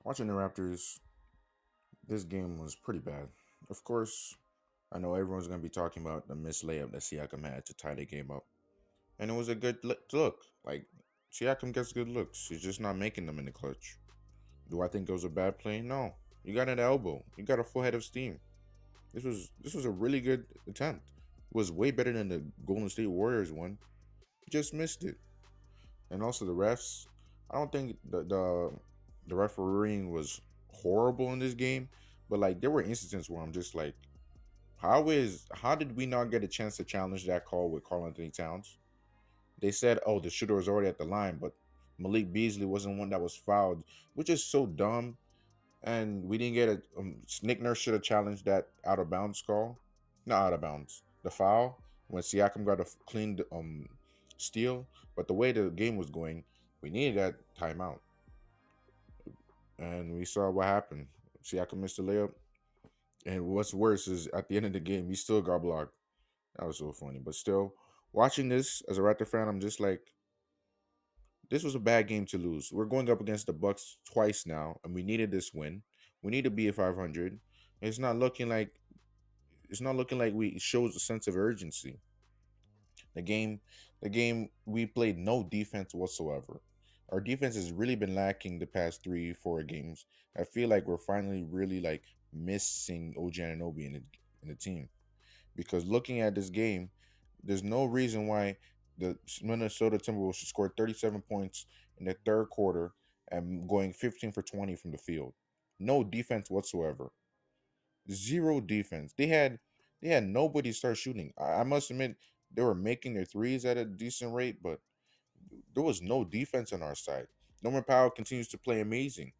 Watching the Raptors, this game was pretty bad. Of course, I know everyone's going to be talking about the missed layup that Siakam had to tie the game up. And it was a good look. Like, Siakam gets good looks. He's just not making them in the clutch. Do I think it was a bad play? No. You got an elbow. You got a full head of steam. This was a really good attempt. It was way better than the Golden State Warriors one. He just missed it. And also the refs. I don't think the refereeing was horrible in this game, but like there were instances where I'm just like, how did we not get a chance to challenge that call with Karl Anthony Towns? They said, oh, the shooter was already at the line, but Malik Beasley wasn't one that was fouled, which is so dumb. And we didn't get a Nick Nurse should have challenged that out of bounds call, not out of bounds, the foul when Siakam got a clean steal. But the way the game was going, we needed that timeout, and we saw what happened. Siakam missed the layup, and what's worse is at the end of the game, he still got blocked. That was so funny. But still, watching this as a Raptor fan, I'm just like, this was a bad game to lose. We're going up against the Bucks twice now, and we needed this win. We need to be at 500. It's not looking like we shows a sense of urgency. The game, the game we played no defense whatsoever. Our defense has really been lacking the past 3, 4 games. I feel like we're finally really like missing OG Anunoby in the team because looking at this game, there's no reason why the Minnesota Timberwolves should score 37 points in the third quarter and going 15 for 20 from the field. No defense whatsoever. Zero defense. They had nobody start shooting. I must admit they were making their threes at a decent rate, but there was no defense on our side. Norman Powell continues to play amazing.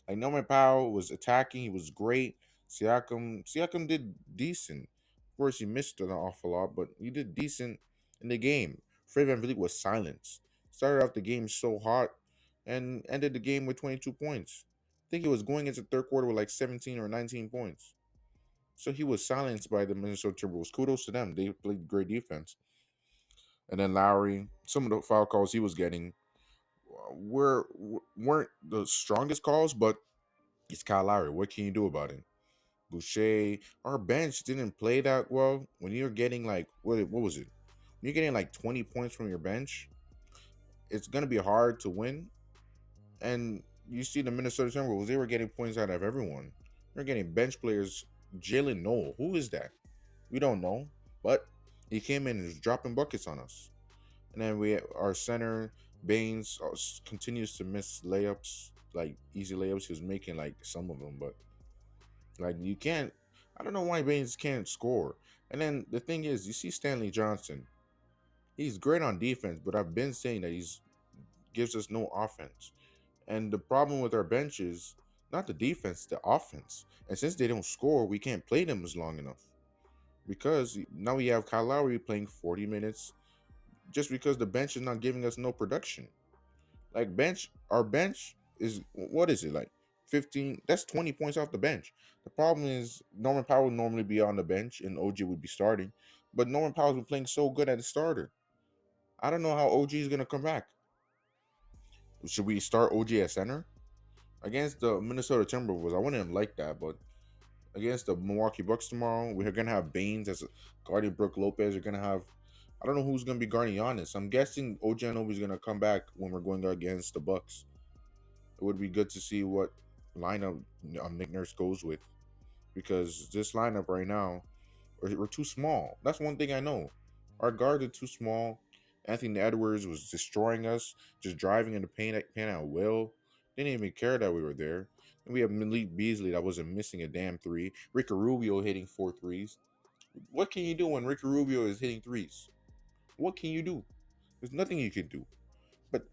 Like Norman Powell was attacking, he was great. Siakam did decent. Of course, he missed an awful lot, but he did decent in the game. Fred VanVleet was silenced. Started off the game so hot and ended the game with 22 points. I think he was going into the third quarter with like 17 or 19 points. So he was silenced by the Minnesota Timberwolves. Kudos to them. They played great defense. And then Lowry, some of the foul calls he was getting weren't the strongest calls, but it's Kyle Lowry. What can you do about it? Boucher, our bench didn't play that well. When you're getting like what was it? When you're getting like 20 points from your bench, it's gonna be hard to win. And you see the Minnesota Timberwolves, they were getting points out of everyone. They're getting bench players. Jalen Noel, who is that? We don't know, but he came in and was dropping buckets on us. And then our center Baines continues to miss layups, like easy layups. He was making like some of them, but like you can't. I don't know why Baines can't score. And then the thing is, you see Stanley Johnson. He's great on defense, but I've been saying that he's gives us no offense. And the problem with our bench is not the defense, the offense. And since they don't score, we can't play them as long enough because now we have Kyle Lowry playing 40 minutes just because the bench is not giving us no production. Like our bench is what is it like 15? That's 20 points off the bench. The problem is Norman Powell would normally be on the bench and OG would be starting, but Norman Powell's been playing so good at the starter. I don't know how OG is gonna come back. Should we start OG at center against the Minnesota Timberwolves? I wouldn't like that, but against the Milwaukee Bucks tomorrow, we're gonna have Baines as a guarding Brooke Lopez. You're gonna have I don't know who's gonna be guarding Giannis. I'm guessing OG is gonna come back when we're going against the Bucks. It would be good to see what lineup Nick Nurse goes with because this lineup right now we're too small. That's one thing I know. Our guards are too small. Anthony Edwards was destroying us, just driving in the paint at will. Didn't even care that we were there. And we have Malik Beasley that wasn't missing a damn three. Ricky Rubio hitting 4 threes. What can you do when Ricky Rubio is hitting threes? What can you do? There's nothing you can do. But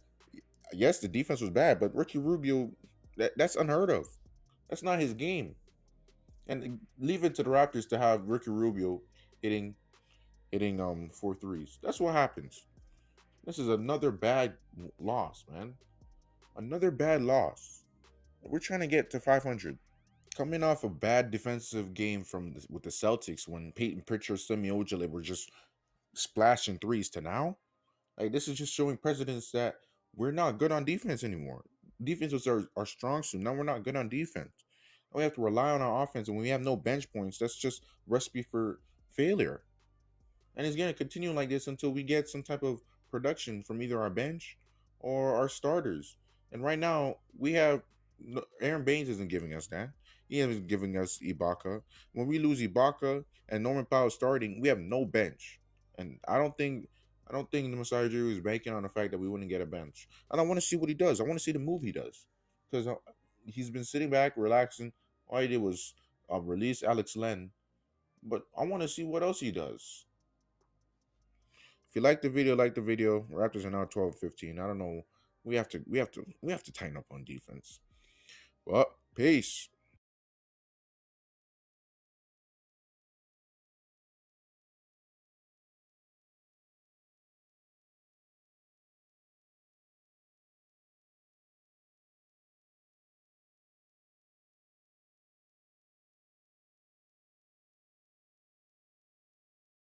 yes, the defense was bad, but Ricky Rubio, that's unheard of. That's not his game. And leave it to the Raptors to have Ricky Rubio hitting 4 threes. That's what happens. This is another bad loss, man. Another bad loss. We're trying to get to 500. Coming off a bad defensive game with the Celtics when Peyton Pritchard, Semi Ojeley were just splashing threes to now. Like this is just showing precedence that we're not good on defense anymore. defense was our strong suit. Now we're not good on defense. We have to rely on our offense, and when we have no bench points, that's just recipe for failure. And it's going to continue like this until we get some type of production from either our bench or our starters. And right now, we have Aaron Baines isn't giving us that. He isn't giving us Ibaka. When we lose Ibaka and Norman Powell starting, we have no bench. And I don't think the Masai Ujiri is banking on the fact that we wouldn't get a bench. And I want to see what he does. I want to see the move he does because he's been sitting back, relaxing. All he did was release Alex Len, but I want to see what else he does. If you like the video, like the video. Raptors are now 12-15. I don't know. We have to tighten up on defense. Well, peace.